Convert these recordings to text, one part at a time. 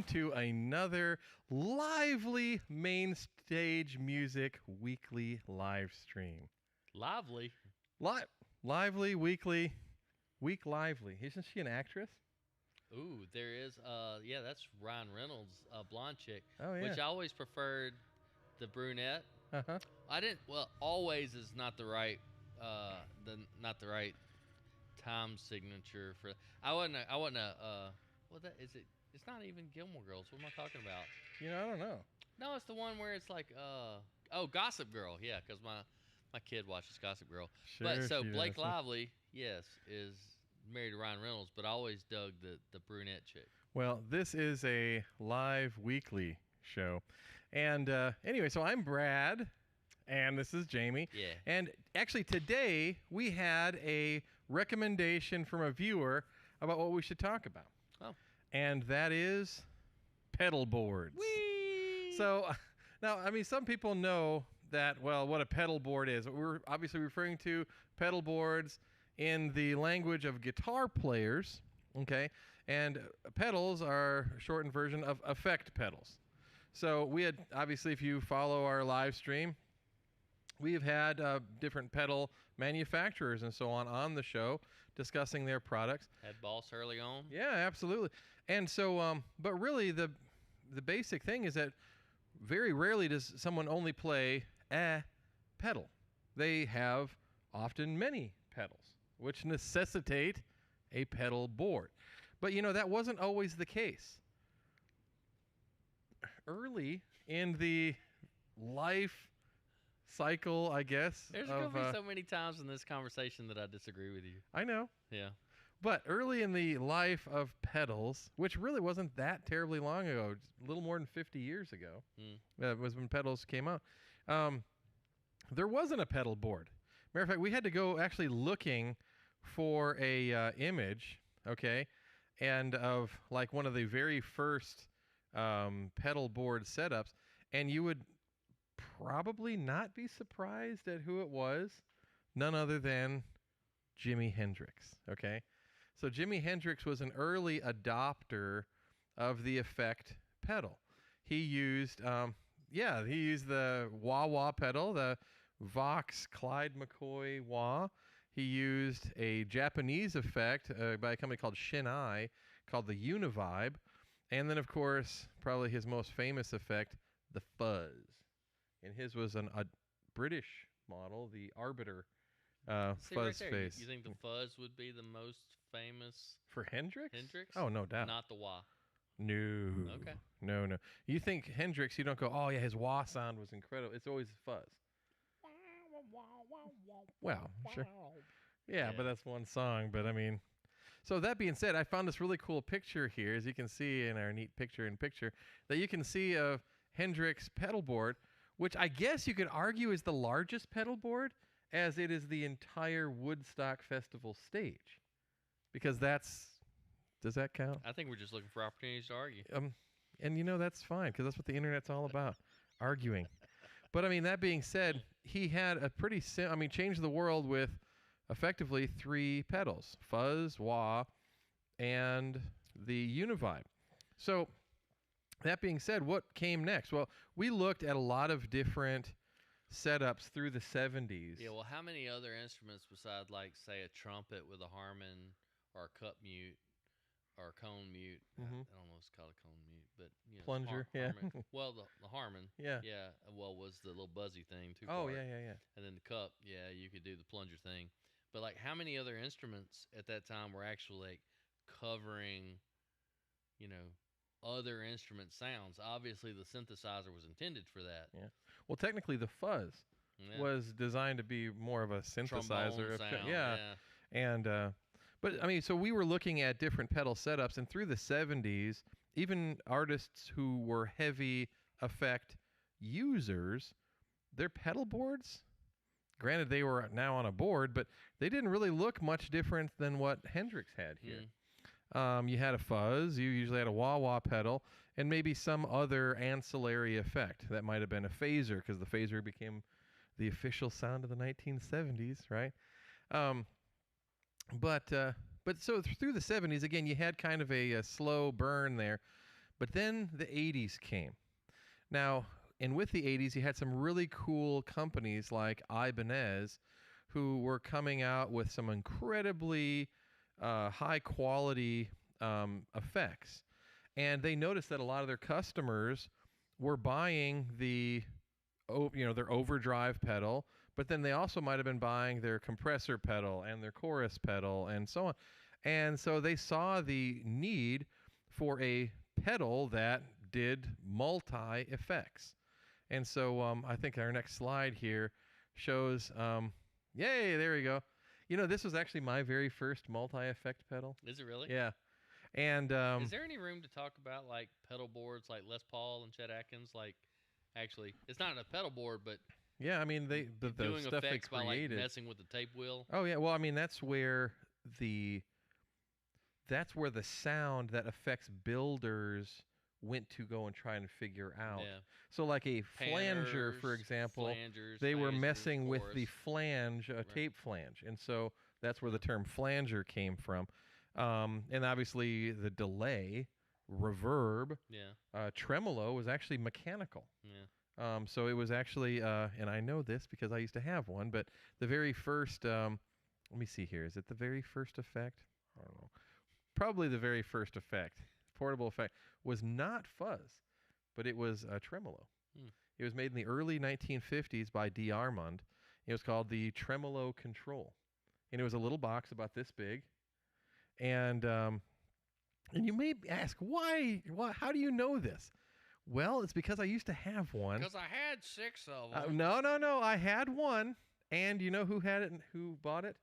welcome to another lively main stage music weekly live stream. Lively. Lively, weekly, week lively. Isn't she an actress? Ooh, there is. Yeah, that's Ryan Reynolds, blonde chick. Oh, yeah. Which I always preferred the brunette. Uh-huh. I didn't. Well, always is not the right, not the right time signature for. I wasn't. Well, that is it. It's not even Gilmore Girls. What am I talking about? I don't know. No, it's the one where it's like, Gossip Girl. Yeah, because my kid watches Gossip Girl. Sure, But so she Blake does. Lively, yes, is married to Ryan Reynolds, but I always dug the brunette chick. Well, this is a live weekly show. And anyway, so I'm Brad, and this is Jamie. Yeah. And actually today we had a recommendation from a viewer about what we should talk about. Oh. And that is pedal boards. Whee! So now, I mean, some people know that, well, what a pedal board is. We're obviously referring to pedal boards in the language of guitar players, okay? And pedals are a shortened version of effect pedals. So we had, obviously, if you follow our live stream, we have had different pedal manufacturers and so on the show discussing their products. Had Boss early on. Yeah, absolutely. And so, but really the basic thing is that very rarely does someone only play a pedal. They have often many pedals, which necessitate a pedal board. But, that wasn't always the case. Early in the life cycle, I guess. There's going to be so many times in this conversation that I disagree with you. I know. Yeah. But early in the life of pedals, which really wasn't that terribly long ago, a little more than 50 years ago, was when pedals came out, there wasn't a pedal board. Matter of fact, we had to go actually looking for a image, okay, and of like one of the very first pedal board setups, and you would probably not be surprised at who it was, none other than Jimi Hendrix, okay? So Jimi Hendrix was an early adopter of the effect pedal. He used, the wah-wah pedal, the Vox Clyde McCoy wah. He used a Japanese effect by a company called Shin-Ei called the Univibe. And then, of course, probably his most famous effect, the fuzz. And his was a British model, the Arbiter fuzz right there, face. You think the fuzz would be the most famous For Hendrix? Hendrix? Oh, no doubt. Not the wah. No. Okay. No. You think Hendrix, you don't go, oh, yeah, his wah sound was incredible. It's always fuzz. Well, sure. Yeah, but that's one song. But, I mean, so that being said, I found this really cool picture here, as you can see in our neat picture-in-picture, that you can see of Hendrix pedal board, which I guess you could argue is the largest pedal board, as it is the entire Woodstock Festival stage. Because does that count? I think we're just looking for opportunities to argue. And that's fine, because that's what the internet's all about, arguing. But I mean, that being said, he had a pretty changed the world with effectively 3 pedals: fuzz, wah, and the Univibe. So that being said, what came next? Well, we looked at a lot of different setups through the 70s. Yeah, well, how many other instruments besides, like, say, a trumpet with a Harmon or a cup mute or a cone mute? I don't know what's called a cone mute, but Plunger, Harmon. Well, the Harmon, yeah, well, was the little buzzy thing too. Oh, yeah. And then the cup, you could do the plunger thing. But like, how many other instruments at that time were actually like covering, other instrument sounds? Obviously, the synthesizer was intended for that. Yeah. Well, technically, the fuzz was designed to be more of a synthesizer. Trombone sound, yeah. And but I mean, so we were looking at different pedal setups, and through the 70s, even artists who were heavy effect users, their pedal boards, granted they were now on a board, but they didn't really look much different than what Hendrix had here. You had a fuzz, you usually had a wah-wah pedal, and maybe some other ancillary effect. That might have been a phaser, because the phaser became the official sound of the 1970s, right? But so through the 70s, again, you had kind of a slow burn there. But then the 80s came. Now, and with the 80s, you had some really cool companies like Ibanez who were coming out with some incredibly high quality effects. And they noticed that a lot of their customers were buying their overdrive pedal, but then they also might have been buying their compressor pedal and their chorus pedal and so on. And so they saw the need for a pedal that did multi effects. And so I think our next slide here shows, yay, there we go. This was actually my very first multi-effect pedal. Is it really? Yeah. And is there any room to talk about like pedal boards like Les Paul and Chet Atkins? Like, actually, it's not a pedal board, but yeah, I mean the doing stuff they effects by like created. messing with the tape wheel. Oh yeah, well I mean that's where the sound that effects builders went to go and try and figure out. Yeah. So like a flanger, for example, they were messing with the flange, tape flange, and so that's where the term flanger came from. And obviously the delay, reverb, tremolo was actually mechanical. Yeah. So it was actually, and I know this because I used to have one, but the very first, let me see here. Is it the very first effect? I don't know. Probably the very first effect, portable effect, was not fuzz, but it was tremolo. It was made in the early 1950s by D. Armand. It was called the Tremolo Control. And it was a little box about this big. And you may ask, why? How do you know this? Well, it's because I used to have one. Because I had 6 of them. No. I had one. And you know who had it and who bought it?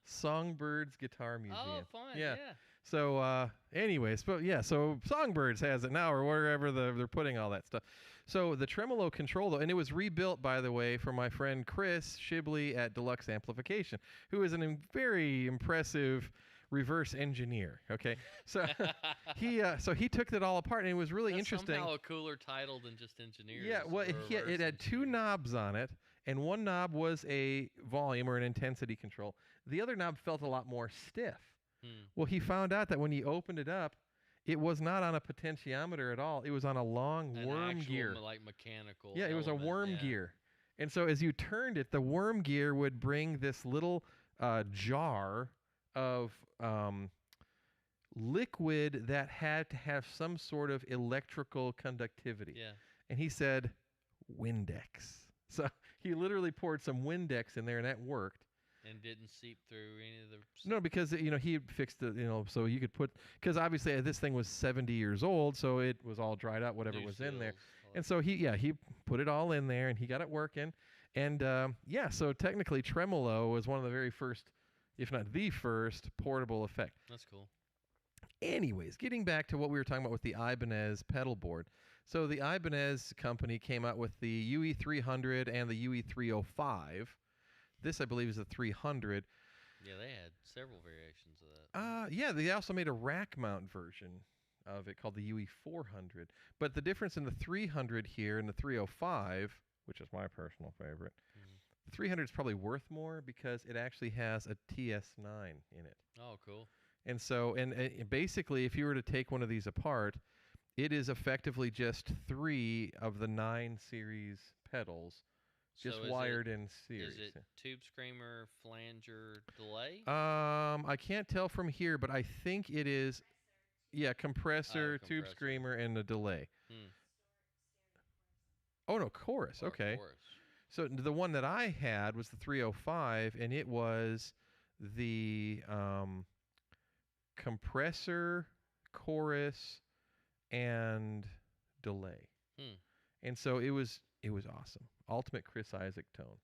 Songbirds Guitar Museum. Oh, fun. Yeah. So, anyways, but yeah, so Songbirds has it now, or wherever they're putting all that stuff. So the Tremolo Control, though, and it was rebuilt, by the way, for my friend Chris Shibley at Deluxe Amplification, who is a very impressive reverse engineer. Okay, so he took it all apart, and it was really interesting. Somehow a cooler title than just engineer. Yeah, well, it had 2 knobs on it, and one knob was a volume or an intensity control. The other knob felt a lot more stiff. Well, he found out that when he opened it up, it was not on a potentiometer at all. It was on a long worm gear. Like mechanical. Yeah, it was a worm gear. And so as you turned it, the worm gear would bring this little jar of liquid that had to have some sort of electrical conductivity. Yeah. And he said, Windex. So he literally poured some Windex in there, and that worked. And didn't seep through any of the... No, because, he fixed it, so you could put... Because obviously this thing was 70 years old, so it was all dried out, whatever was in there. And so he put it all in there, and he got it working. And, so technically tremolo was one of the very first, if not the first, portable effect. That's cool. Anyways, getting back to what we were talking about with the Ibanez pedal board. So the Ibanez company came out with the UE300 and the UE305. This, I believe, is a 300. Yeah, they had several variations of that. Yeah, they also made a rack mount version of it called the UE400. But the difference in the 300 here and the 305, which is my personal favorite, the 300 is probably worth more because it actually has a TS9 in it. Oh, cool. And so, and basically, if you were to take one of these apart, it is effectively just 3 of the 9 series pedals. Just wired in series. Is it tube screamer, flanger, delay? I can't tell from here, but I think it is, compressor, tube screamer, and a delay. Oh, no, chorus. Okay. Chorus. So the one that I had was the 305, and it was the compressor, chorus, and delay. And so it was awesome. Ultimate Chris Isaak tone,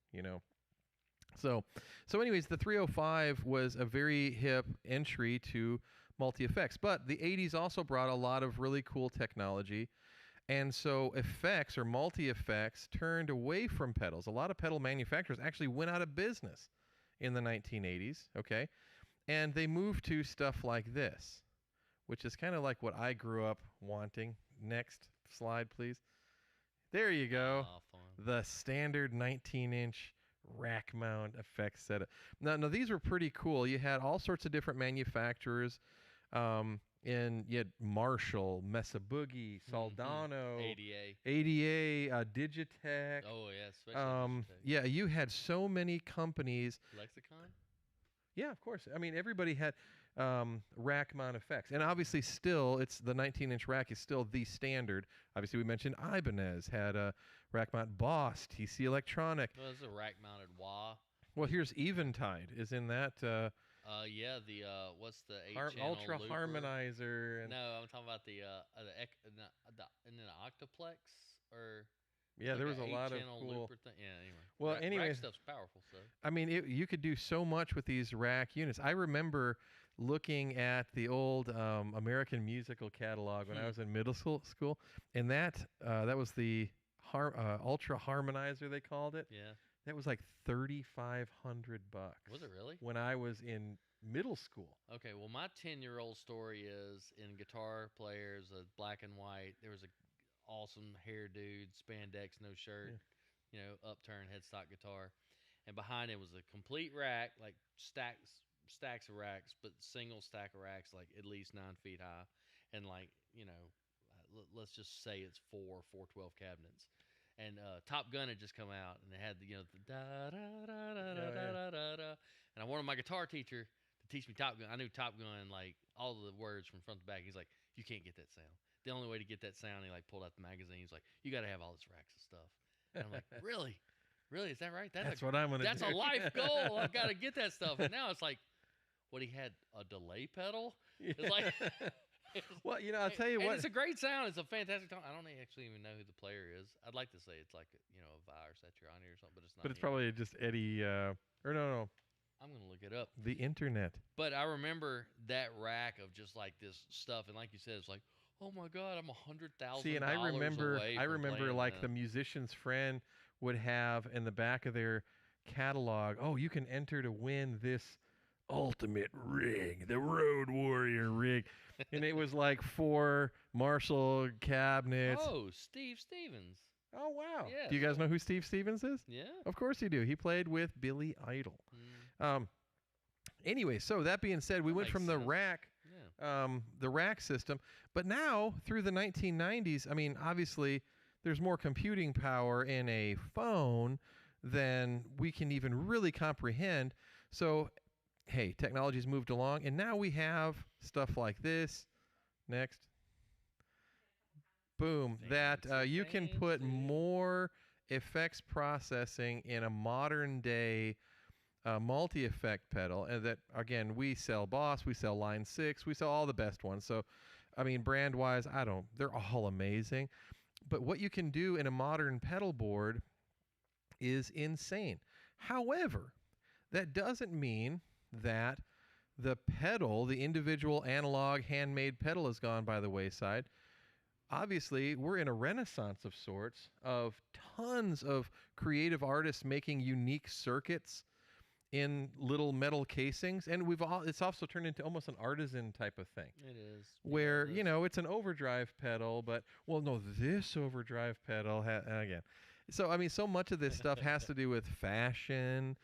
So anyways, the 305 was a very hip entry to multi-effects. But the 80s also brought a lot of really cool technology. And so effects or multi-effects turned away from pedals. A lot of pedal manufacturers actually went out of business in the 1980s, okay? And they moved to stuff like this, which is kind of like what I grew up wanting. Next slide, please. There you go. Oh, fun. The standard 19-inch rack mount effects setup. Now, these were pretty cool. You had all sorts of different manufacturers. and you had Marshall, Mesa Boogie, Soldano, ADA, Digitech. Oh yeah, especially Digitech. Yeah, you had so many companies. Lexicon. Yeah, of course. I mean, everybody had rack mount effects, and obviously, still, it's the 19-inch rack is still the standard. Obviously, we mentioned Ibanez had a rack mount. Boss, TC Electronic. Well, it's a rack mounted wah. Well, here's Eventide. Is in that. Yeah, the what's the 8-channel Ultra looper? Harmonizer. And No, I'm talking about the isn't it an Octoplex or yeah, like there was a lot of channel cool. looper thing. Yeah, anyway. Well, anyway, rack stuff's powerful. So I mean, you could do so much with these rack units. I remember looking at the old American Musical catalog when I was in middle school, and that was the Ultra Harmonizer, they called it. yeah. That was like $3,500. Was it really? When I was in middle school. Okay, well, my 10-year-old story is in guitar players, black and white. There was a awesome hair dude, spandex, no shirt, upturned headstock guitar, and behind it was a complete rack, like stacks of racks, but single stack of racks, like at least 9 feet high, and like let's just say it's 412 cabinets. And Top Gun had just come out, and it had the da da da da da da da da. And I wanted my guitar teacher to teach me Top Gun. I knew Top Gun, like all of the words from front to back. He's like, "You can't get that sound. The only way to get that sound," he like pulled out the magazine. He's like, "You got to have all this racks of stuff." And I'm like, "Really, is that right? That's what I'm gonna do. That's a life goal. I've got to get that stuff." And now it's like, what he had a delay pedal. It's like. Well, I'll tell you what. It's a great sound. It's a fantastic song. I don't actually even know who the player is. I'd like to say it's like a Vi or Satriani or something, but it's not. But it's probably just Eddie. Or no. I'm gonna look it up. The internet. But I remember that rack of just like this stuff, and like you said, it's like, oh my God, I'm $100,000. See, and I remember like the musician's friend would have in the back of their catalog. Oh, you can enter to win this ultimate rig, the Road Warrior rig. And it was like 4 Marshall cabinets. Oh, Steve Stevens. Oh, wow. Yeah, do you guys know who Steve Stevens is? Yeah. Of course you do. He played with Billy Idol. Anyway, so that being said, we went from the rack, the rack system. But now, through the 1990s, I mean, obviously, there's more computing power in a phone than we can even really comprehend. So hey, technology's moved along, and now we have stuff like this. Next. Boom. That you can put more effects processing in a modern day multi-effect pedal. And that, again, we sell Boss, we sell Line 6, we sell all the best ones. So, I mean, brand-wise, they're all amazing. But what you can do in a modern pedal board is insane. However, that doesn't mean that the pedal, the individual analog handmade pedal, has gone by the wayside. Obviously, we're in a renaissance of sorts of tons of creative artists making unique circuits in little metal casings, and it's also turned into almost an artisan type of thing. It is. Where, it's an overdrive pedal, but this overdrive pedal again. So I mean, so much of this stuff has to do with fashion,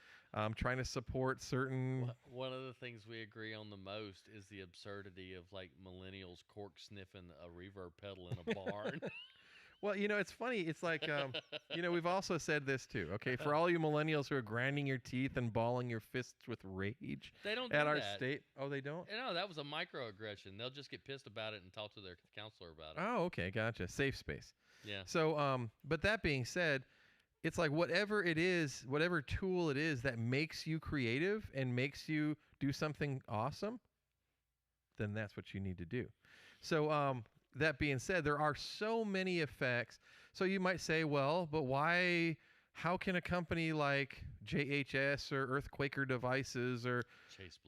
trying to support certain. One of the things we agree on the most is the absurdity of like millennials cork sniffing a reverb pedal in a barn. Well, it's funny. It's like, we've also said this too. Okay, for all you millennials who are grinding your teeth and balling your fists with rage, they don't at do our that. state. Oh, they don't. No, that was a microaggression. They'll just get pissed about it and talk to their counselor about it. Oh, okay, gotcha. Safe space. Yeah. So, but that being said, it's like whatever it is, whatever tool it is that makes you creative and makes you do something awesome, then that's what you need to do. So, that being said, there are so many effects. So you might say, well, but why? How can a company like JHS or Earthquaker Devices or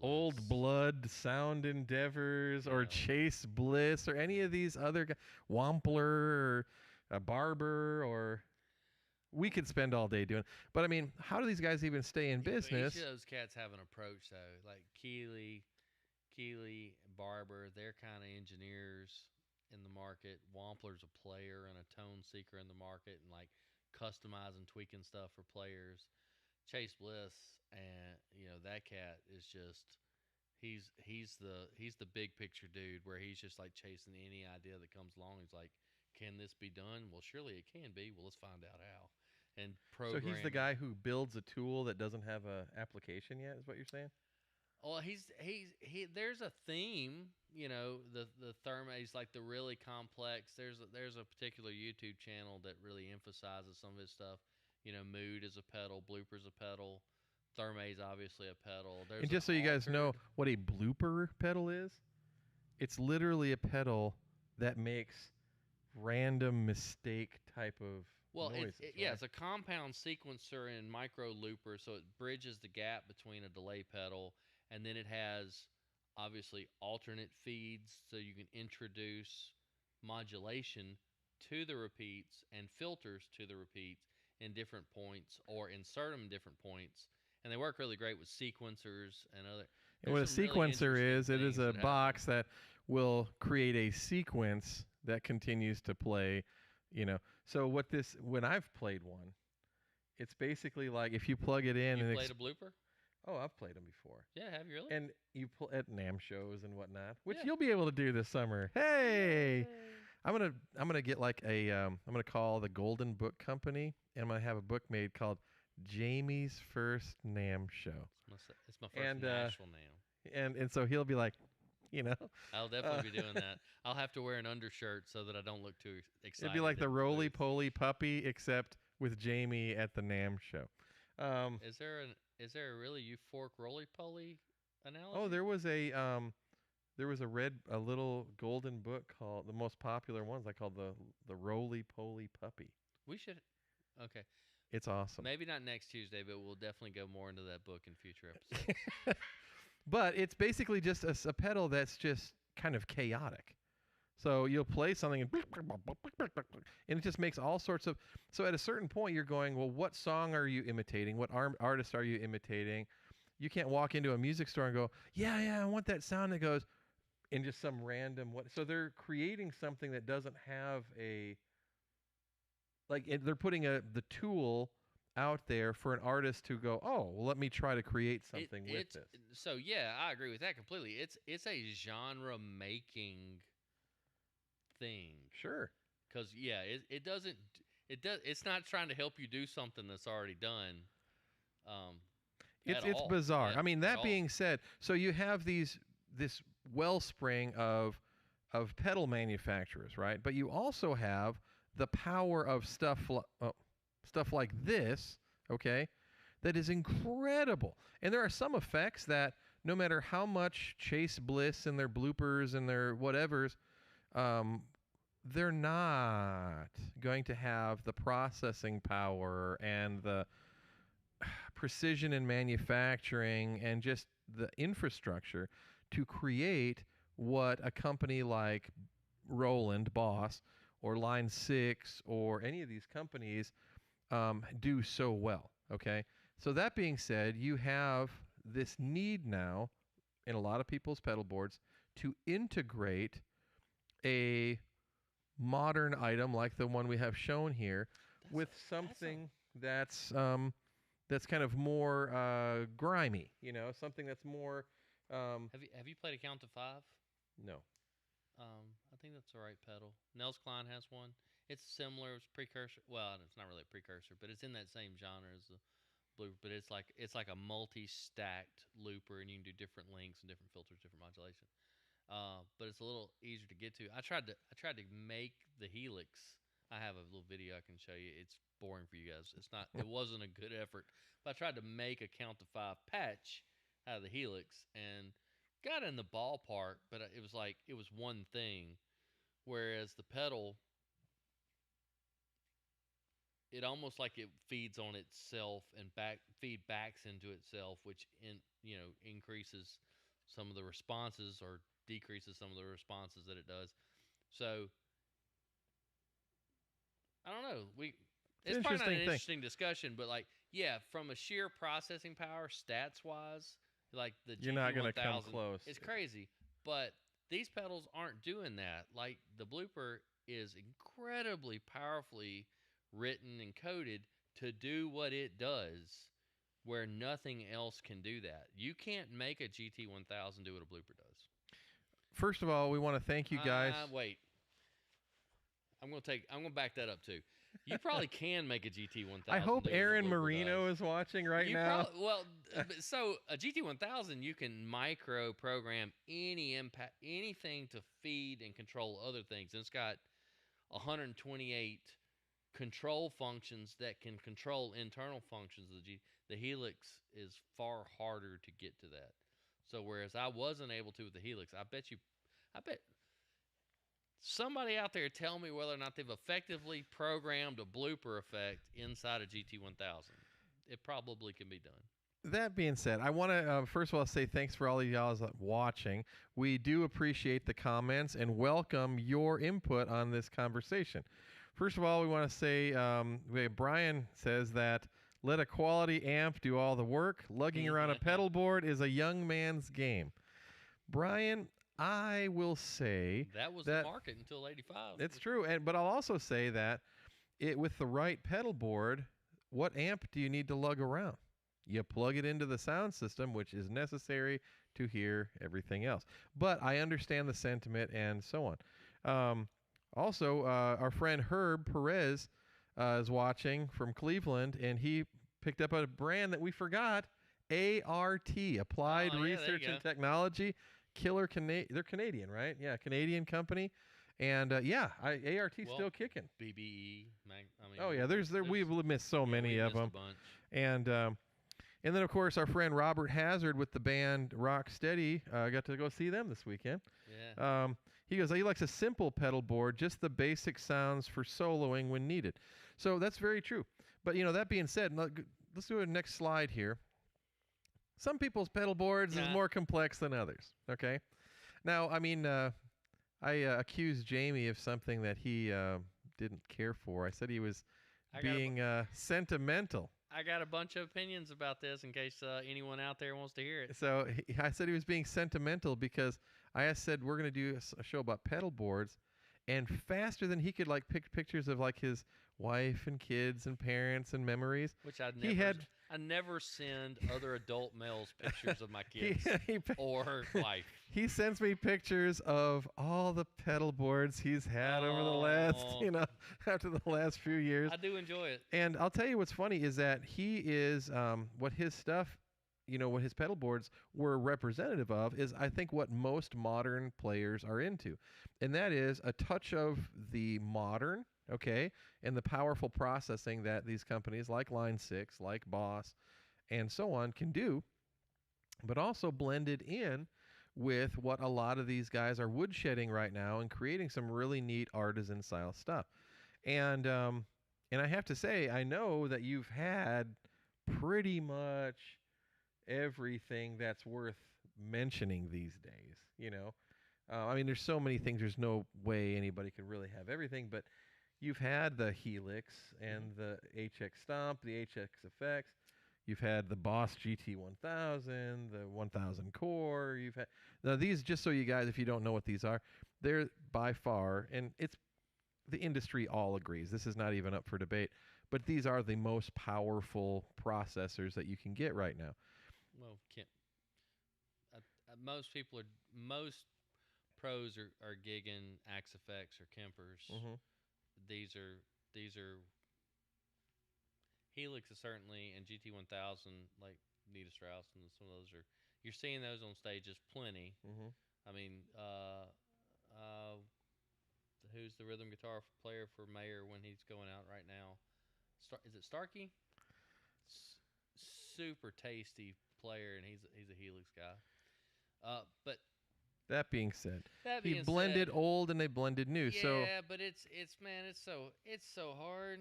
Old Blood Sound Endeavors or Chase Bliss or any of these other Wampler or a Barber or we could spend all day doing. But I mean, how do these guys even stay in business? Each of those cats have an approach though. Like Keeley, Barber, they're kind of engineers in the market. Wampler's a player and a tone seeker in the market and like customizing, tweaking stuff for players. Chase Bliss and that cat is just he's the big picture dude where he's just like chasing any idea that comes along. He's like, can this be done? Well, surely it can be. Well, let's find out how. And So program he's the it. guy who builds a tool that doesn't have a application yet. Is what you're saying? Well, he. There's a theme, the Therma's like the really complex. There's a particular YouTube channel that really emphasizes some of his stuff. Mood is a pedal, bloopers a pedal, Therma's obviously a pedal. There's And just so you guys know what a blooper pedal is, it's literally a pedal that makes random mistake type of noises. Yeah, it's a compound sequencer and micro looper, so it bridges the gap between a delay pedal, and then it has obviously alternate feeds, so you can introduce modulation to the repeats and filters to the repeats in different points, or insert them in different points, and they work really great with sequencers and other. And what a sequencer is, it is a box that will create a sequence that continues to play. So when I've played one, it's basically like if you plug it in. You played a blooper? Oh, I've played them before. Yeah, have you really? And you at NAMM shows and whatnot, which you'll be able to do this summer. Hey, I'm gonna get like I'm gonna call the Golden Book Company, and I'm gonna have a book made called Jamie's First NAMM Show. It's my first national NAMM. And so he'll be like, I'll definitely be doing that. I'll have to wear an undershirt so that I don't look too excited. It'd be like the Roly Poly Puppy, except with Jamie at the NAMM show. Is there a really euphoric roly poly analogy? Oh, there was a little golden book called, the most popular ones I called the Roly Poly Puppy. We should. Okay. It's awesome. Maybe not next Tuesday, but we'll definitely go more into that book in future episodes. But it's basically just a pedal that's just kind of chaotic. So you'll play something and it just makes all sorts of. So at a certain point, you're going, well, what song are you imitating? What artist are you imitating? You can't walk into a music store and go, yeah, I want that sound that goes in just some random. So they're creating something that doesn't have they're putting the tool out there for an artist to go, oh, well, let me try to create something with this. So yeah, I agree with that completely. It's a genre making thing. Sure. Because it's not trying to help you do something that's already done. It's bizarre. I mean, that being said, so you have this wellspring of pedal manufacturers, right? But you also have the power of stuff like this, okay, that is incredible. And there are some effects that no matter how much Chase Bliss and their bloopers and their whatevers, they're not going to have the processing power and the precision in manufacturing and just the infrastructure to create what a company like Roland, Boss, or Line 6 or any of these companies do so well, okay? So that being said, you have this need now in a lot of people's pedal boards to integrate a modern item like the one we have shown here with something that's kind of more grimy, something that's more. Have you played a Count to Five? No. I think that's the right pedal. Nels Cline has one. It's similar. It's precursor. Well, it's not really a precursor, but it's in that same genre as the blooper. But it's like a multi-stacked looper, and you can do different lengths and different filters, different modulation. But it's a little easier to get to. I tried to make the Helix. I have a little video I can show you. It's boring for you guys. It wasn't a good effort. But I tried to make a Count to Five patch out of the Helix and got in the ballpark, but it was one thing. Whereas the pedal, it almost like it feeds on itself and feedbacks into itself, which increases some of the responses or decreases some of the responses that it does. So I don't know. It's probably not an interesting discussion, but from a sheer processing power, stats wise, like the you're not going to come close. It's crazy, but these pedals aren't doing that. Like the blooper is incredibly powerfully written and coded to do what it does, where nothing else can do that. You can't make a GT1000 do what a blooper does. First of all, we want to thank you guys. Wait. I'm gonna back that up too. You probably can make a GT1000. I hope Aaron Marino is watching now. So a GT1000, you can micro program anything to feed and control other things. And it's got 128 control functions that can control internal functions of the Helix is far harder to get to that. So whereas I wasn't able to with the Helix, I bet somebody out there tell me whether or not they've effectively programmed a blooper effect inside a GT1000. It probably can be done. That being said, I want to first of all say thanks for all of y'all watching. We do appreciate the comments and welcome your input on this conversation. First of all, we want to say Brian says that let a quality amp do all the work. Lugging around a pedal board is a young man's game. Brian, I will say that was the market until '85. It's true, but I'll also say that with the right pedal board, what amp do you need to lug around? You plug it into the sound system, which is necessary to hear everything else. But I understand the sentiment and so on. Also, our friend Herb Perez is watching from Cleveland, and he picked up a brand that we forgot, ART, Applied Research and Technology. Killer they're Canadian, right? Yeah, Canadian company, and ART still kicking. BBE, we've missed so many of them, and then of course our friend Robert Hazard with the band Rocksteady, got to go see them this weekend. Yeah. He goes, he likes a simple pedal board, just the basic sounds for soloing when needed. So that's very true. But that being said, let's do a next slide here. Some people's pedal boards is more complex than others, okay? Now, I accused Jamie of something that he didn't care for. I said he was being sentimental. I got a bunch of opinions about this in case anyone out there wants to hear it. So I said he was being sentimental because I said we're going to do a show about pedal boards, and faster than he could pick pictures of his wife and kids and parents and memories. Which I never send other adult males pictures of my kids or wife. He sends me pictures of all the pedal boards he's had over the last, after the last few years. I do enjoy it. And I'll tell you what's funny is that he is, what his stuff, what his pedal boards were representative of is, I think, what most modern players are into. And that is a touch of the modern, okay, and the powerful processing that these companies like Line 6, like Boss, and so on can do, but also blended in with what a lot of these guys are woodshedding right now and creating some really neat artisan-style stuff. And I have to say, I know that you've had pretty much everything that's worth mentioning these days, there's so many things, there's no way anybody can really have everything, but you've had the Helix and the HX Stomp, the HX Effects. You've had the Boss GT1000, the 1000 Core. You've had now these. Just so you guys, if you don't know what these are, they're by far, and it's the industry all agrees. This is not even up for debate. But these are the most powerful processors that you can get right now. Well, most pros are gigging Axe Effects or Kempers. Mm-hmm. These are Helix is certainly, and GT1000, like Nita Strauss, and some of those you're seeing those on stages plenty. Mm-hmm. Who's the rhythm guitar player for Mayer when he's going out right now? Is it Starkey? Super tasty player, and he's a Helix guy. But that being said, he blended old and they blended new. Yeah, but it's so hard.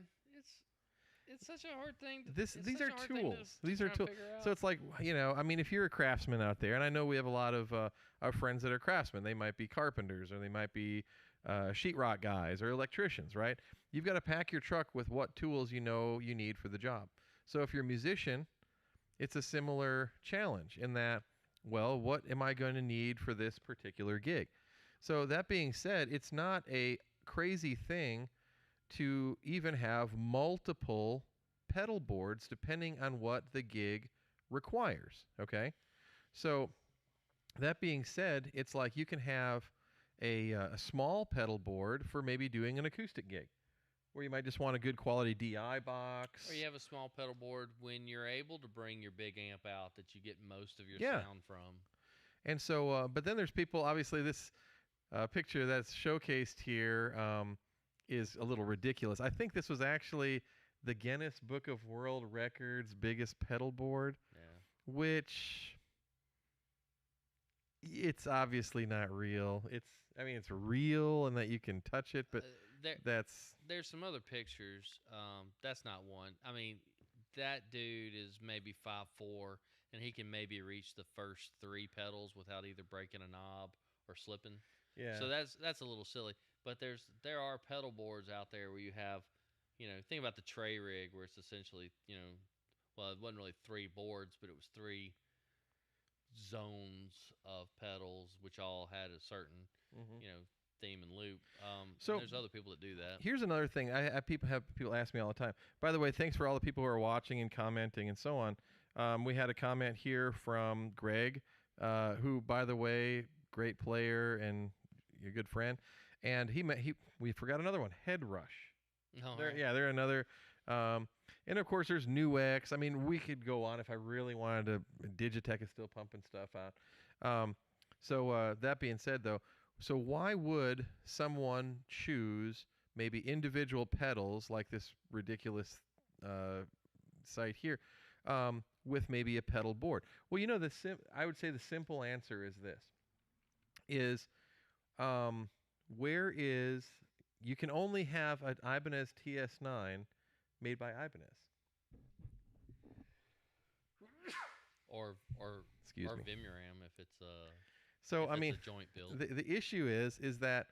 It's such a hard thing. These are tools. These are tools. So it's like, if you're a craftsman out there, and I know we have a lot of our friends that are craftsmen. They might be carpenters, or they might be sheetrock guys, or electricians, right? You've got to pack your truck with what tools you need for the job. So if you're a musician, it's a similar challenge in that, well, what am I going to need for this particular gig? So that being said, it's not a crazy thing to even have multiple pedal boards depending on what the gig requires. Okay, so that being said, it's like you can have a small pedal board for maybe doing an acoustic gig, where you might just want a good quality DI box. Or you have a small pedal board when you're able to bring your big amp out that you get most of your Yeah. sound from. And so, but then there's people, obviously this picture that's showcased here is a little ridiculous. I think this was actually the Guinness Book of World Records biggest pedal board, Yeah. which it's obviously not real. I mean, it's real and that you can touch it, but There's some other pictures. That's not one. I mean, that dude is maybe 5'4", and he can maybe reach the first 3 pedals without either breaking a knob or slipping. yeah. So that's a little silly. But there are pedal boards out there where you have, think about the tray rig where it's essentially, well, it wasn't really 3 boards, but it was 3 zones of pedals which all had a certain, theme and loop. So there's other people that do that. Here's another thing. I have people ask me all the time. By the way, thanks for all the people who are watching and commenting and so on. We had a comment here from Greg, who, by the way, great player and your good friend. And we forgot another one, Head Rush. Oh, They're another. And of course, there's Nuix. I mean, we could go on if I really wanted to. Digitech is still pumping stuff out. So that being said, though, so why would someone choose maybe individual pedals like this ridiculous site here with maybe a pedal board? Well, I would say the simple answer is this: you can only have an Ibanez TS9 made by Ibanez. Or Excuse me. Vimuram if it's a So if I it's mean, a joint build. the issue is that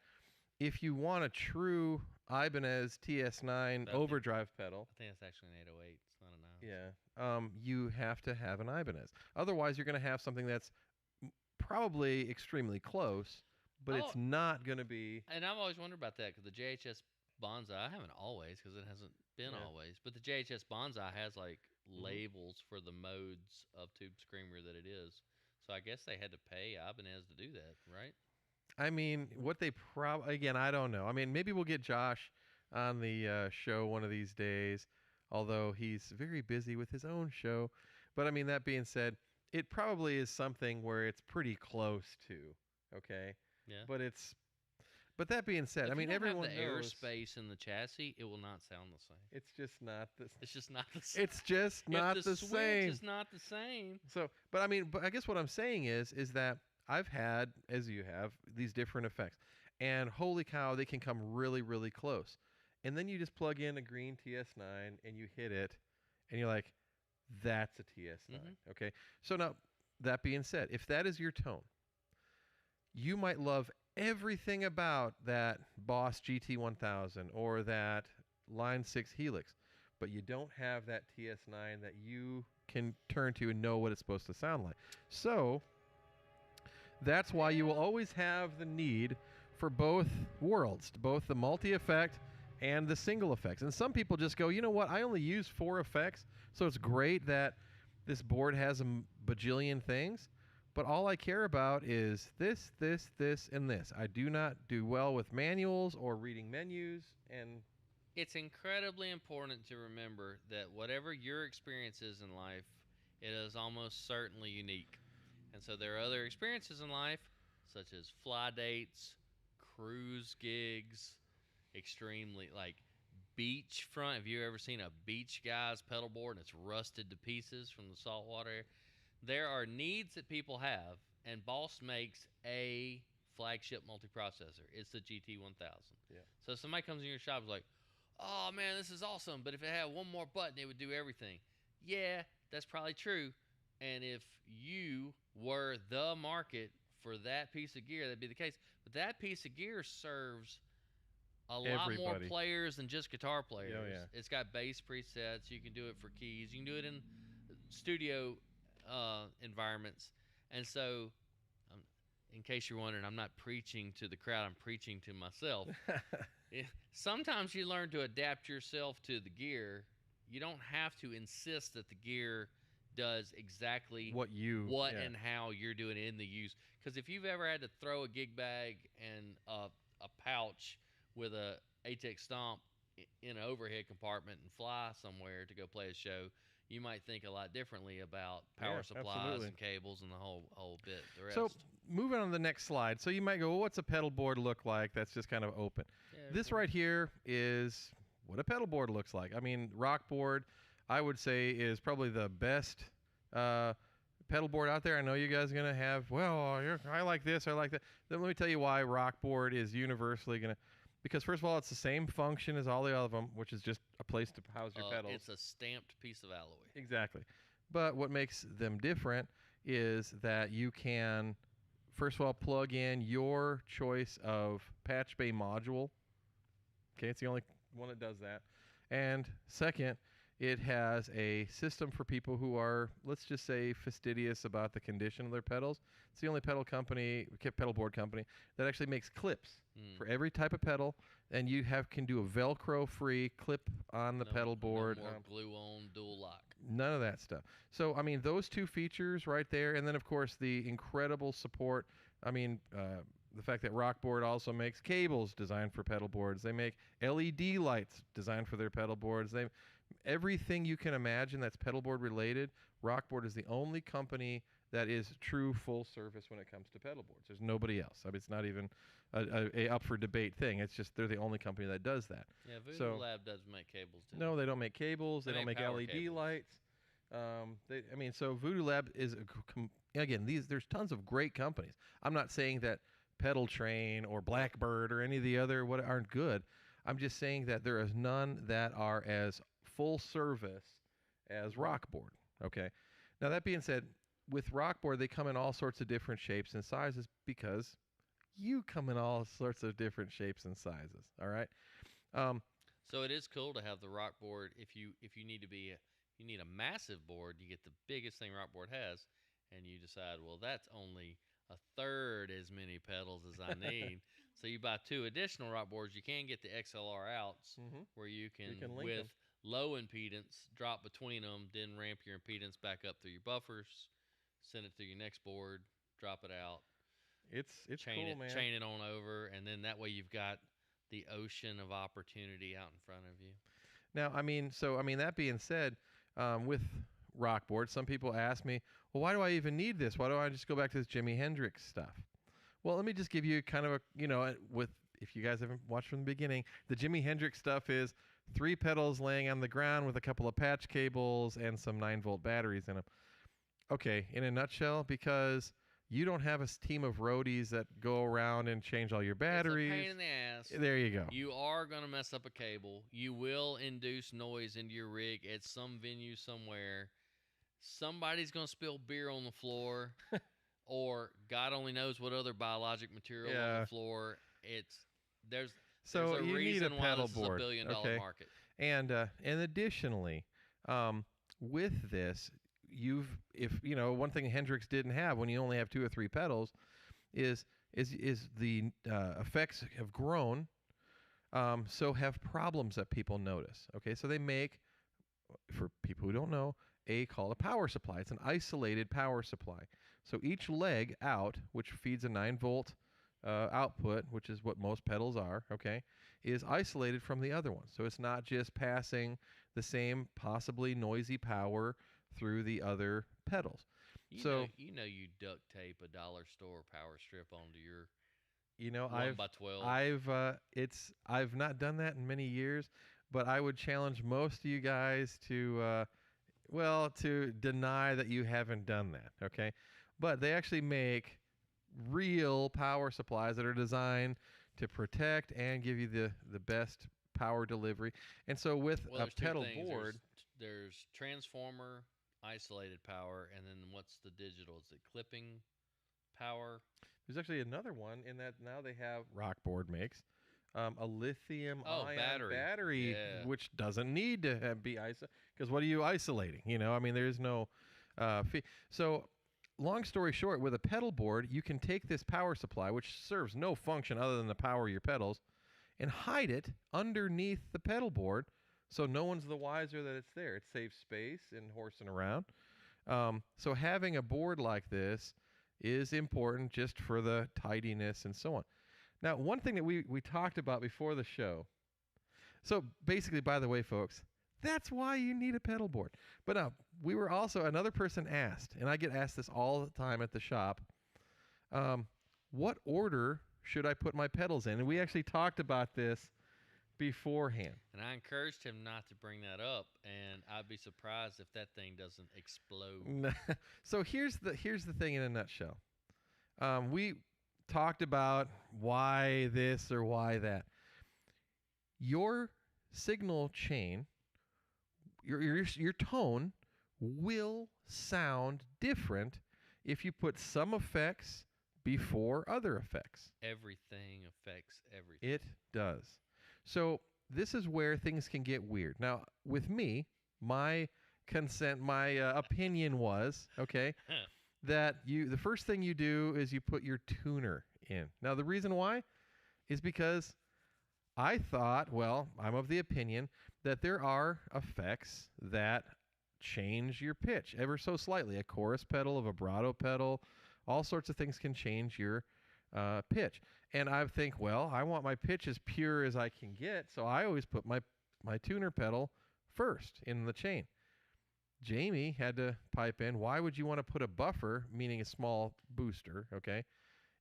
if you want a true Ibanez TS9 overdrive pedal, I think it's actually an 808. It's not a 9. yeah, you have to have an Ibanez. Otherwise, you're going to have something that's probably extremely close, but it's not going to be. And I've always wondered about that because the JHS Bonsai, I haven't always because it hasn't been always, but the JHS Bonsai has like labels for the modes of Tube Screamer that it is. So I guess they had to pay Ibanez to do that, right? I mean, what they again, I don't know. I mean, maybe we'll get Josh on the show one of these days, although he's very busy with his own show. But I mean, that being said, it probably is something where it's pretty close to, okay? Yeah. But that being said, if I mean, you don't everyone have the knows airspace in the chassis, it will not sound the same. it's just not the. It's just not the same. It's just not if the switch same. is not the same. So, but I mean, but I guess what I'm saying is that I've had, as you have, these different effects, and holy cow, they can come really, really close. And then you just plug in a green TS9 and you hit it, and you're like, that's a TS9. Okay. So now, that being said, if that is your tone, you might love everything about that Boss GT1000 or that Line 6 Helix, but you don't have that TS9 that you can turn to and know what it's supposed to sound like. So that's why you will always have the need for both worlds, both the multi-effect and the single effects. And some people just go, you know what, I only use 4 effects, so it's great that this board has a bajillion things, but all I care about is this, this, this, and this. I do not do well with manuals or reading menus, and it's incredibly important to remember that whatever your experience is in life, it is almost certainly unique. And so there are other experiences in life, such as fly dates, cruise gigs, extremely like beachfront. Have you ever seen a beach guy's pedal board and it's rusted to pieces from the salt water? There are needs that people have, and Boss makes a flagship multiprocessor. It's the GT1000. Yeah. So somebody comes in your shop and is like, oh man, this is awesome, but if it had one more button, it would do everything. Yeah, that's probably true. And if you were the market for that piece of gear, that'd be the case. But that piece of gear serves a lot more players than just guitar players. Oh, yeah. It's got bass presets. You can do it for keys. You can do it in studio environments. And so, in case you're wondering, I'm not preaching to the crowd. I'm preaching to myself. Sometimes you learn to adapt yourself to the gear. you don't have to insist that the gear does exactly what and how you're doing it in the use. Because if you've ever had to throw a gig bag and a pouch with a ATEX Stomp in an overhead compartment and fly somewhere to go play a show, you might think a lot differently about power supplies absolutely. and cables and the whole bit. The rest. So moving on to the next slide. So you might go, well, what's a pedal board look like? That's just kind of open. Yeah, This right here is what a pedal board looks like. I mean, rock board, I would say, is probably the best pedal board out there. I know you guys are going to have, well, I like this, I like that. Then let me tell you why rock board is universally going to, because first of all, it's the same function as all the other of them, which is just a place to house your pedals. It's a stamped piece of alloy. Exactly. But what makes them different is that you can, first of all, plug in your choice of patch bay module. Okay, it's the only one that does that. And second, it has a system for people who are, let's just say, fastidious about the condition of their pedals. It's the only pedal board company that actually makes clips for every type of pedal, and you can do a Velcro-free clip on the pedal board. No more glue-on dual lock. None of that stuff. So, I mean, those two features right there, and then, of course, the incredible support. I mean, the fact that Rockboard also makes cables designed for pedal boards. They make LED lights designed for their pedal boards. Everything you can imagine that's pedal board related, Rockboard is the only company that is true full service when it comes to pedal boards. There's nobody else. I mean, it's not even a up for debate thing. It's just they're the only company that does that. Yeah, Voodoo Lab does make cables too. No, they don't make cables. They don't make LED cables. lights. So Voodoo Lab is again. There's tons of great companies. I'm not saying that Pedal Train or Blackbird or any of the other aren't good. I'm just saying that there is none that are as full service as Rockboard. Okay. Now that being said, with Rockboard they come in all sorts of different shapes and sizes because you come in all sorts of different shapes and sizes. All right. So it is cool to have the Rockboard. If you need you need a massive board, you get the biggest thing Rockboard has, and you decide, well, that's only a third as many pedals as I need. So you buy 2 additional Rockboards. You can get the XLR outs where you can link with them. low impedance drop between them, then ramp your impedance back up through your buffers, send it to your next board, drop it out. It's chain cool, it, man. Chain it on over, and then that way you've got the ocean of opportunity out in front of you. Now, that being said, with Rockboard, some people ask me, well, why do I even need this? Why don't I just go back to this Jimi Hendrix stuff? Well, let me just give you kind of if you guys haven't watched from the beginning, the Jimi Hendrix stuff is 3 pedals laying on the ground with a couple of patch cables and some 9-volt batteries in them. Okay, in a nutshell, because you don't have a team of roadies that go around and change all your batteries. It's a pain in the ass. There you go. You are going to mess up a cable. You will induce noise into your rig at some venue somewhere. Somebody's going to spill beer on the floor, or God only knows what other biologic material on the floor. There's a you need a reason pedal why this board. is a $1 billion market. And additionally, with this, one thing Hendrix didn't have when you only have 2 or 3 pedals is the effects have grown, so have problems that people notice. Okay, so they make, for people who don't know, called a power supply. It's an isolated power supply. So each leg out, which feeds a 9-volt output, which is what most pedals are, okay, is isolated from the other one. So it's not just passing the same possibly noisy power through the other pedals. You duct tape a dollar store power strip onto your 1x12. I've not done that in many years, but I would challenge most of you guys to deny that you haven't done that, okay? But they actually make real power supplies that are designed to protect and give you the best power delivery. And so with a pedal board, there's transformer isolated power, and then what's the digital? Is it clipping power? There's actually another one in that now they have Rockboard makes a lithium-ion battery, which doesn't need to be isolated, because what are you isolating? There's no so long story short, with a pedal board, you can take this power supply, which serves no function other than to power your pedals, and hide it underneath the pedal board So no one's the wiser that it's there. It saves space in horsing around. So having a board like this is important just for the tidiness and so on. Now, one thing that we talked about before the show. So basically, by the way, folks, that's why you need a pedal board. But we were also, another person asked, and I get asked this all the time at the shop, what order should I put my pedals in? And we actually talked about this beforehand. And I encouraged him not to bring that up, and I'd be surprised if that thing doesn't explode. So here's the thing in a nutshell. We talked about why this or why that. Your signal chain, your tone will sound different if you put some effects before other effects. Everything affects everything. It does. So this is where things can get weird. Now, with me, my opinion was, okay, that the first thing you do is you put your tuner in. Now, the reason why is because I thought, well, I'm of the opinion that there are effects that change your pitch ever so slightly. A chorus pedal, a vibrato pedal, all sorts of things can change your pitch. And I think, well, I want my pitch as pure as I can get, so I always put my tuner pedal first in the chain. Jamie had to pipe in, why would you want to put a buffer, meaning a small booster, okay,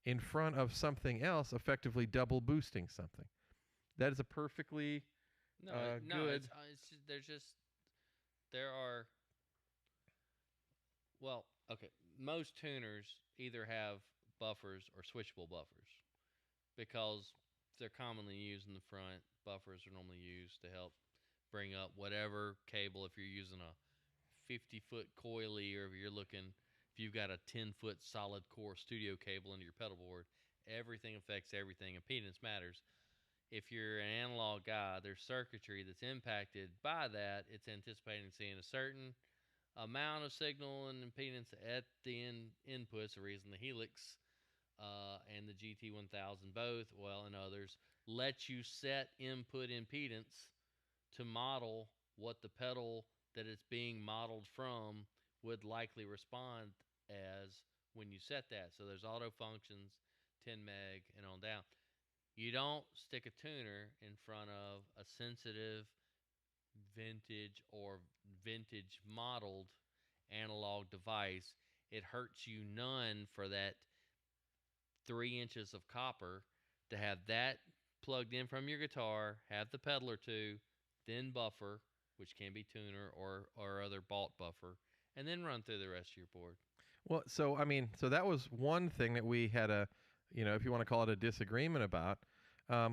in front of something else, effectively double boosting something? That is a perfectly good. Most tuners either have buffers or switchable buffers because they're commonly used in the front. Buffers are normally used to help bring up whatever cable. If you're using a 50-foot coily, or if you've got a 10-foot solid core studio cable into your pedal board, everything affects everything. Impedance matters. If you're an analog guy, there's circuitry that's impacted by that. It's anticipating seeing a certain amount of signal and impedance at the inputs. The reason the Helix and the GT1000 both, and others, let you set input impedance to model what the pedal that it's being modeled from would likely respond as when you set that. So there's auto functions, 10 meg and on down. You don't stick a tuner in front of a sensitive vintage or vintage modeled analog device. It hurts you none for that 3 inches of copper to have that plugged in from your guitar, have the pedal or two, then buffer, which can be tuner or other bought buffer, and then run through the rest of your board. Well, so that was one thing that we had if you want to call it a disagreement about,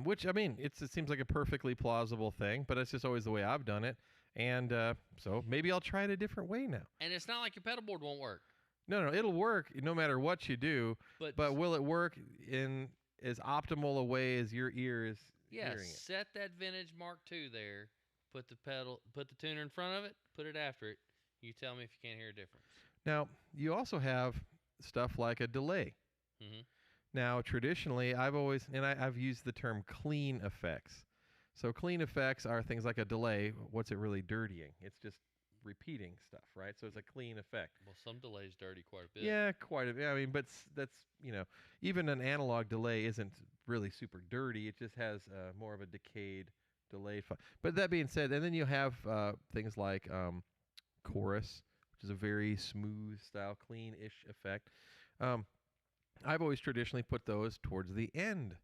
which, it seems like a perfectly plausible thing, but it's just always the way I've done it. And so maybe I'll try it a different way now. And it's not like your pedal board won't work. No, it'll work no matter what you do, but will it work in as optimal a way as your ear is hearing it? Set that vintage Mark II there, put the tuner in front of it, put it after it. You tell me if you can't hear a difference. Now, you also have stuff like a delay. Mm-hmm. Now, traditionally, I've used the term clean effects. So clean effects are things like a delay. What's it really dirtying? It's just repeating stuff, right? So it's a clean effect. Well, some delays dirty quite a bit. Yeah, quite a bit. But that's, even an analog delay isn't really super dirty. It just has more of a decayed delay. But that being said, and then you have things like chorus, which is a very smooth style, clean-ish effect. I've always traditionally put those towards the end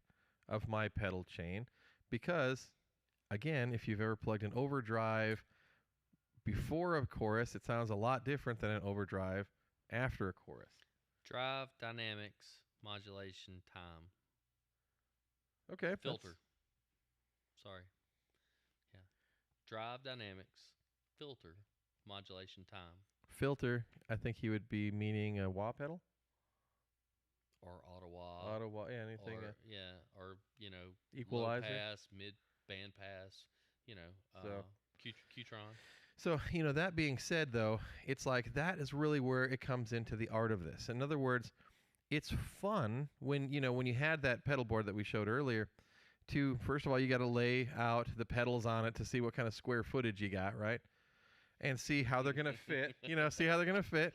of my pedal chain because, again, if you've ever plugged an overdrive before a chorus, it sounds a lot different than an overdrive after a chorus. Drive, dynamics, modulation, time. Okay. Filter. Sorry. Yeah. Drive, dynamics, filter, modulation, time. Filter, I think he would be meaning a wah pedal? Or auto wah. Yeah, anything. Or equalizer, low pass, mid band pass, Qtron. So, that being said, though, it's like that is really where it comes into the art of this. In other words, it's fun when you had that pedal board that we showed earlier to, first of all, you got to lay out the pedals on it to see what kind of square footage you got, right? And see how they're going to fit, see how they're going to fit.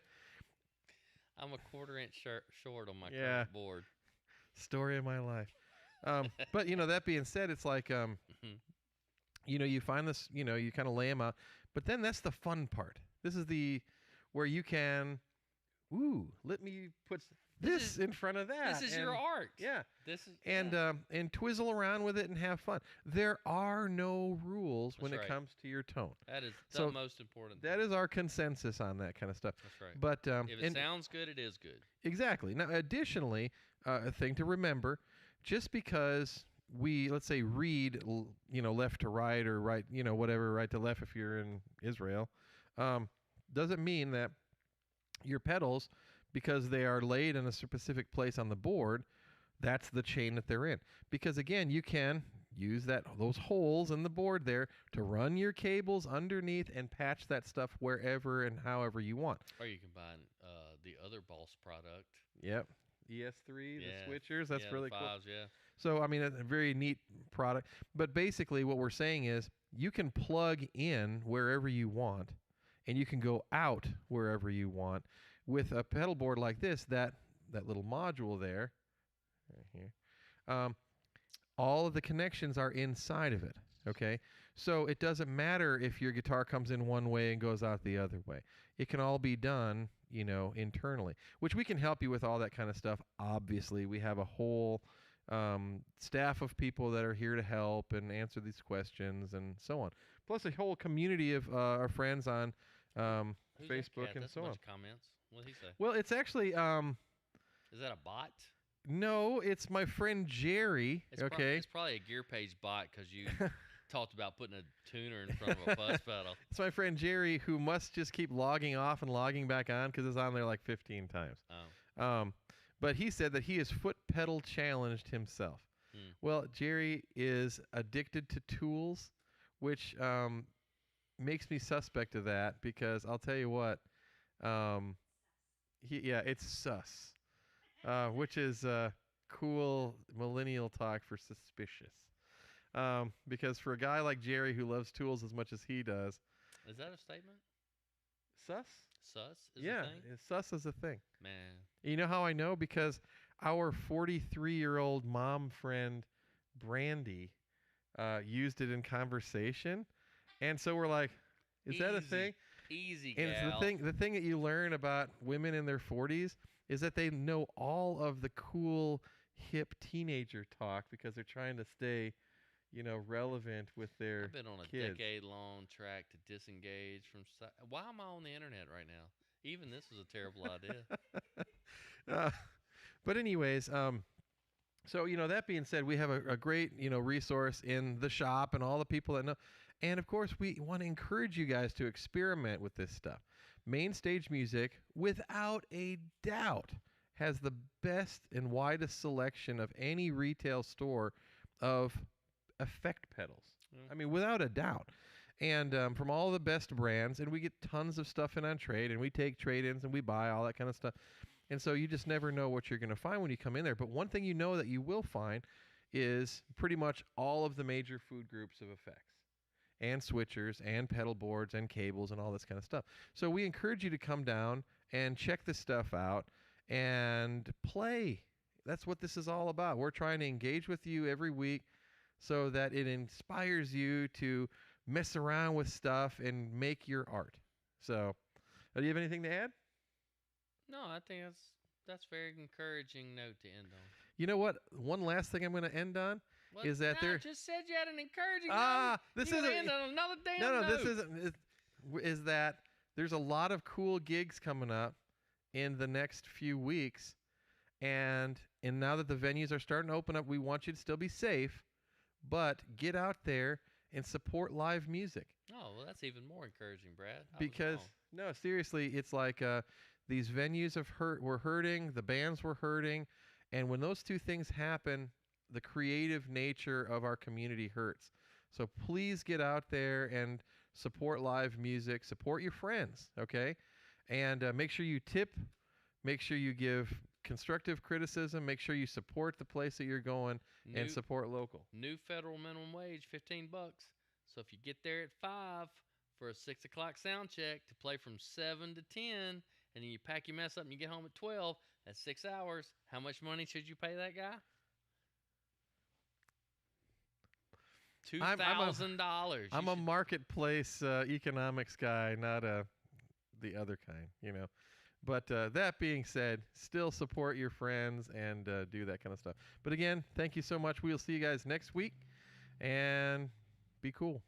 I'm a quarter-inch short on my Yeah. current board. Story of my life. But, that being said, it's like, you find this, you kind of lay them out. But then that's the fun part. This is where you can, let me put this in front of that. This is your art. Yeah. This is and twizzle around with it and have fun. There are no rules when it comes to your tone. That is the most important thing. That is our consensus on that kind of stuff. That's right. But if it sounds good, it is good. Exactly. Now, additionally, a thing to remember, just because we, let's say, read, left to right or right, whatever, right to left if you're in Israel, doesn't mean that your pedals, because they are laid in a specific place on the board, that's the chain that they're in. Because again, you can use those holes in the board there to run your cables underneath and patch that stuff wherever and however you want. Or you can buy the other Boss product. Yep. ES3, the switchers, that's really cool. Yeah. So, I mean, a very neat product. But basically what we're saying is you can plug in wherever you want and you can go out wherever you want. With a pedal board like this, that little module there, right here, all of the connections are inside of it, okay? So it doesn't matter if your guitar comes in one way and goes out the other way. It can all be done, internally, which we can help you with all that kind of stuff. Obviously, we have a whole staff of people that are here to help and answer these questions and so on. Plus a whole community of our friends on Facebook and so on. Comments. What did he say? Well, it's actually is that a bot? No, it's my friend Jerry. Okay. It's probably a Gear Page bot because you talked about putting a tuner in front of a fuzz pedal. It's my friend Jerry who must just keep logging off and logging back on because it's on there like 15 times. Oh. But he said that he is foot pedal challenged himself. Well, Jerry is addicted to tools, which makes me suspect of that because I'll tell you what. It's sus, which is cool millennial talk for suspicious. Because for a guy like Jerry who loves tools as much as he does. Is that a statement? Sus? Sus is a thing? Yeah, sus is a thing. Man. You know how I know? Because our 43-year-old mom friend, Brandy, used it in conversation. And so we're like, is that a thing? Easy, and gal. it's the thing that you learn about women in their 40s is that they know all of the cool, hip teenager talk because they're trying to stay, relevant with their I've been on a kids. decade-long track to disengage from. Why am I on the internet right now? Even this is a terrible idea. But anyways, so that being said, we have a great resource in the shop and all the people that know. And, of course, we want to encourage you guys to experiment with this stuff. Main Stage Music, without a doubt, has the best and widest selection of any retail store of effect pedals. I mean, without a doubt. And from all the best brands, and we get tons of stuff in on trade, and we take trade-ins, and we buy all that kind of stuff. And so you just never know what you're going to find when you come in there. But one thing you know that you will find is pretty much all of the major food groups of effects. And switchers and pedal boards and cables and all this kind of stuff. So we encourage you to come down and check this stuff out and play. That's what this is all about. We're trying to engage with you every week so that it inspires you to mess around with stuff and make your art. So, do you have anything to add? No, I think that's a very encouraging note to end on. You know what? One last thing I'm going to end on. Is that I there? just said you had an encouraging note. This isn't end on another damn no, note. this isn't. Is that there's a lot of cool gigs coming up in the next few weeks, and now that the venues are starting to open up, we want you to still be safe, but get out there and support live music. Oh, well, that's even more encouraging, Brad. Because no, seriously, it's like these venues were hurting, the bands were hurting, and when those two things happen, the creative nature of our community hurts. So please get out there and support live music. Support your friends, okay? And make sure you tip. Make sure you give constructive criticism. Make sure you support the place that you're going and support local. New federal minimum wage, $15. So if you get there at 5 for a 6 o'clock sound check to play from 7 to 10, and then you pack your mess up and you get home at 12, that's 6 hours. How much money should you pay that guy? $2,000. I'm a marketplace economics guy, not the other kind, you know. But that being said, still support your friends and do that kind of stuff. But again, thank you so much. We'll see you guys next week, and be cool.